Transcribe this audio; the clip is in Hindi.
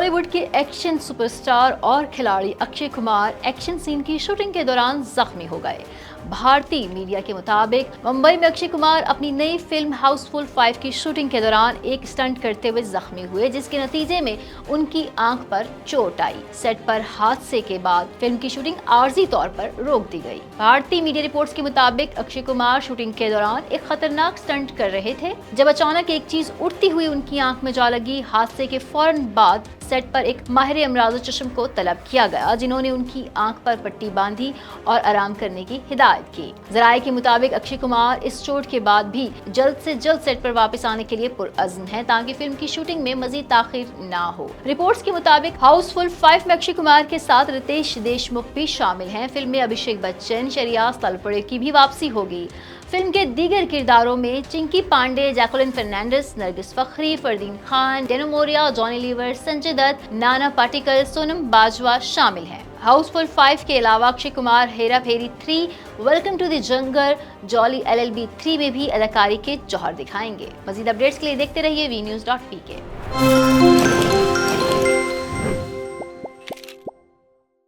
बॉलीवुड के एक्शन सुपरस्टार और खिलाड़ी अक्षय कुमार एक्शन सीन की शूटिंग के दौरान जख्मी हो गए। भारतीय मीडिया के मुताबिक मुंबई में अक्षय कुमार अपनी नई फिल्म हाउसफुल 5 की शूटिंग के दौरान एक स्टंट करते हुए जख्मी हुए, जिसके नतीजे में उनकी आंख पर चोट आई। सेट पर हादसे के बाद फिल्म की शूटिंग आर्जी तौर पर रोक दी गई। भारतीय मीडिया रिपोर्ट्स के मुताबिक अक्षय कुमार शूटिंग के दौरान एक खतरनाक स्टंट कर रहे थे, जब अचानक एक चीज उड़ती हुई उनकी आंख में जा लगी। हादसे के फौरन बाद सेट पर एक माहिर अमराज़ चश्म को तलब किया गया, जिन्होंने उनकी आंख पर पट्टी बांधी और आराम करने की हिदायत की। जराये के मुताबिक अक्षय कुमार इस चोट के बाद भी जल्द से जल्द सेट पर वापस आने के लिए पुरअज़्म हैं, ताकि फिल्म की शूटिंग में मजीद ताखीर ना हो। रिपोर्ट्स के मुताबिक हाउसफुल 5 में अक्षय कुमार के साथ रितेश देशमुख भी शामिल हैं। फिल्म में अभिषेक बच्चन, शरियाज तलपड़े की भी वापसी होगी। फिल्म के दीगर किरदारों में Chinki Pandey, Jacqueline Fernandes, Nargis फखरी, Fardeen Khan, डेनो Moriya, Johnny liver, Sanjay Dutt, Nana Patekar, Sonam Bajwa शामिल हैं। हाउसफुल 5 के अलावा Akshay Kumar Hera Pheri 3, welcome to the jungle, Jolly LLB 3 में भी अदाकारी के जौहर दिखाएंगे। मजीद अपडेट्स के लिए देखते रहिए VNews.pk।